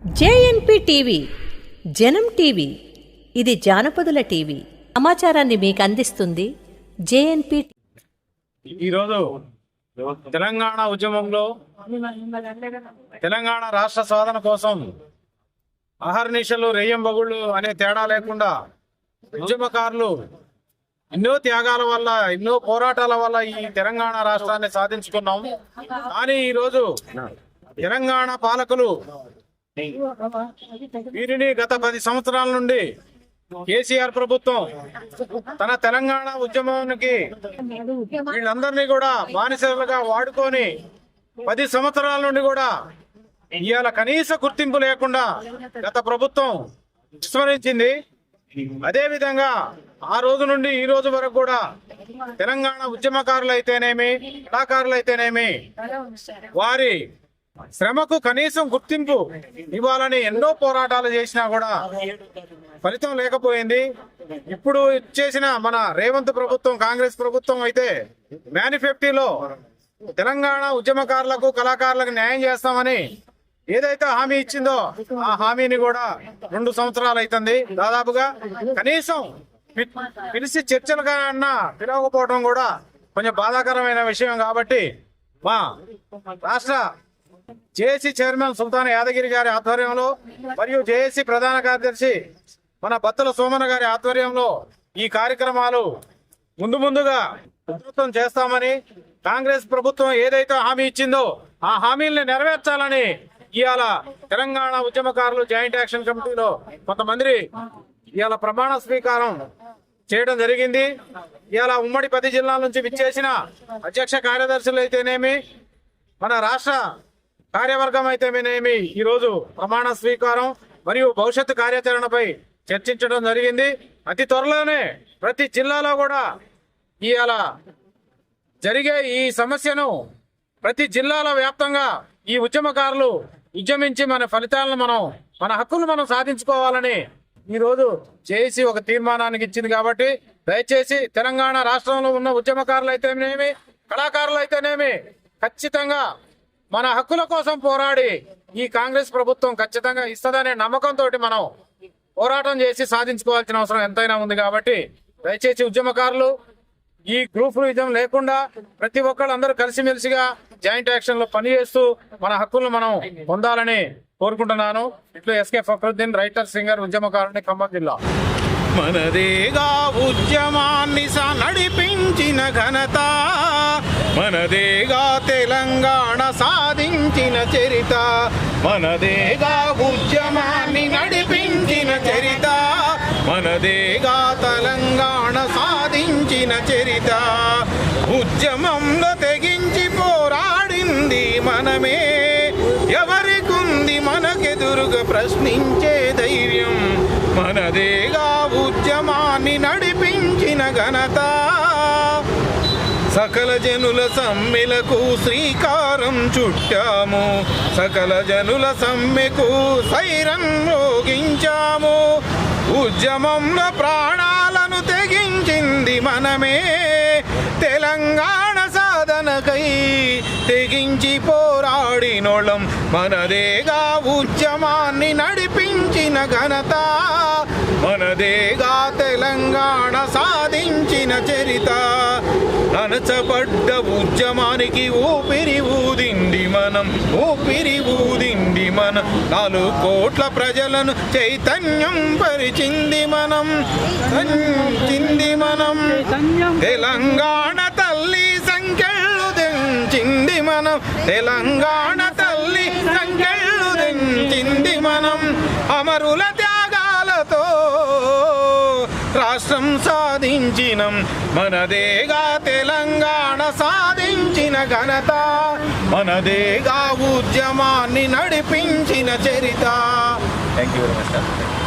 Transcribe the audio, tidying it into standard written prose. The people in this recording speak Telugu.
జేఎన్పీ టీవీ జనం టీవీ ఇది జానపదుల టీవీ. సమాచారాన్ని మీకు అందిస్తుంది జేఎన్పీ. ఈరోజు తెలంగాణ ఉద్యమంలో తెలంగాణ రాష్ట్ర సాధన కోసం అహర్నిశలు రెయ్యంబగుళ్ళు అనే తేడా లేకుండా ఉద్యమకారులు ఎన్నో త్యాగాల వల్ల ఎన్నో పోరాటాల వల్ల ఈ తెలంగాణ రాష్ట్రాన్ని సాధించుకున్నాం. కానీ ఈరోజు తెలంగాణ పాలకులు వీరిని గత 10 సంవత్సరాల నుండి కేసీఆర్ ప్రభుత్వం తన తెలంగాణ ఉద్యమానికి వీళ్ళందరినీ కూడా బానిసలుగా వాడుకొని 10 సంవత్సరాల నుండి కూడా ఇవాళ కనీస గుర్తింపు లేకుండా గత ప్రభుత్వం విస్మరించింది. అదే విధంగా ఆ రోజు నుండి ఈ రోజు వరకు కూడా తెలంగాణ ఉద్యమకారులు అయితేనేమి, కళాకారులు అయితేనేమి వారి శ్రమకు కనీసం గుర్తింపు ఇవ్వాలని ఎన్నో పోరాటాలు చేసినా కూడా ఫలితం లేకపోయింది. ఇప్పుడు చేసిన మన రేవంత్ ప్రభుత్వం, కాంగ్రెస్ ప్రభుత్వం అయితే మేనిఫెస్టోలో తెలంగాణ ఉద్యమకారులకు, కళాకారులకు న్యాయం చేస్తామని ఏదైతే హామీ ఇచ్చిందో ఆ హామీని కూడా 2 సంవత్సరాలు అవుతుంది దాదాపుగా. కనీసం పిలిచి చర్చలుగా అన్నా పిలవకపోవడం కూడా కొంచెం బాధాకరమైన విషయం. కాబట్టి మా రాష్ట్ర జేఏసీ చైర్మన్ సుల్తాన్ యాదగిరి గారి ఆధ్వర్యంలో మరియు జేఏసీ ప్రధాన కార్యదర్శి మన బత్తుల సోమన్న గారి ఆధ్వర్యంలో ఈ కార్యక్రమాలు ముందుగా ఉధృతం చేస్తామని, కాంగ్రెస్ ప్రభుత్వం ఏదైతే హామీ ఇచ్చిందో ఆ హామీల్ని నెరవేర్చాలని ఇవాళ తెలంగాణ ఉద్యమకారులు జాయింట్ యాక్షన్ కమిటీలో కొంతమంది ఇవాళ ప్రమాణ స్వీకారం చేయడం జరిగింది. ఇవాళ ఉమ్మడి 10 జిల్లాల నుంచి విచ్చేసిన అధ్యక్ష కార్యదర్శులు అయితేనేమి, మన రాష్ట్ర కార్యవర్గం అయితేనేమి ఈరోజు ప్రమాణ స్వీకారం మరియు భవిష్యత్తు కార్యాచరణపై చర్చించడం జరిగింది. అతి త్వరలోనే ప్రతి జిల్లాలో కూడా ఇవాళ జరిగే ఈ సమస్యను ప్రతి జిల్లాల వ్యాప్తంగా ఈ ఉద్యమకారులు ఉద్యమించి మన ఫలితాలను మన హక్కులను మనం సాధించుకోవాలని ఈరోజు జేఏసీ ఒక తీర్మానానికి ఇచ్చింది. కాబట్టి దయచేసి తెలంగాణ రాష్ట్రంలో ఉన్న ఉద్యమకారులు అయితేనేమి, కళాకారులు అయితేనేమి ఖచ్చితంగా మన హక్కుల కోసం పోరాడి ఈ కాంగ్రెస్ ప్రభుత్వం ఖచ్చితంగా ఇస్తుందనే నమ్మకంతో మనం పోరాటం చేసి సాధించుకోవాల్సిన అవసరం ఎంతైనా ఉంది. కాబట్టి దయచేసి ఉద్యమకారులు ఈ గ్రూప్ యుద్ధం లేకుండా ప్రతి ఒక్కళ్ళు అందరూ కలిసిమెలిసిగా జాయింట్ యాక్షన్ లో పనిచేస్తూ మన హక్కులను మనం పొందాలని కోరుకుంటున్నాను. ఇట్లు ఎస్కే ఫక్రుద్దీన్, రైటర్, సింగర్, ఉద్యమకారుని, ఖమ్మం జిల్లా. మనదేగా ఉద్యమాన్ని నడిపించిన ఘనత, మనదేగా తెలంగాణ సాధించిన చరిత, మనదేగా ఉద్యమాన్ని నడిపించిన చరిత, మనదేగా తెలంగాణ సాధించిన చరిత. ఉద్యమంలో తెగించి పోరాడింది మనమే, ఎవరికుంది మనకెదురుగా ప్రశ్నించే ధైర్యం, మనదేగా ఉద్యమాన్ని నడిపించిన ఘనత. సకల జనుల సమ్మెలకు శ్రీకారం చుట్టాము, సకల జనుల సమ్మెకు సైరం మోగించాము. ఉద్యమంలో ప్రాణాలను తెగించింది మనమే, తెలంగాణ సాధనకై తెగించి పోరాడినోళం, మనదేగా ఉద్యమాన్ని నడిపించిన ఘనత, మనదేగా తెలంగాణ సాధించిన చరిత. అణచబడ్డ ఉద్యమానికి ఊపిరి ఊదింది మనం, ఊపిరి ఊదింది మనం. 4 కోట్ల ప్రజలను చైతన్యం పరిచింది మనం, తెలంగాణ తల్లి సంఖ్యలు దించింది మనం, తెలంగాణ తల్లి సంఖ్యలు దించింది మనం. అమరుల త్యాగాలతో రాష్ట్రం సాధించినం, మనదేగా తెలంగాణ సాధించిన ఘనత, మనదేగా ఉద్యమాన్ని నడిపించిన చరిత. Thank you very much.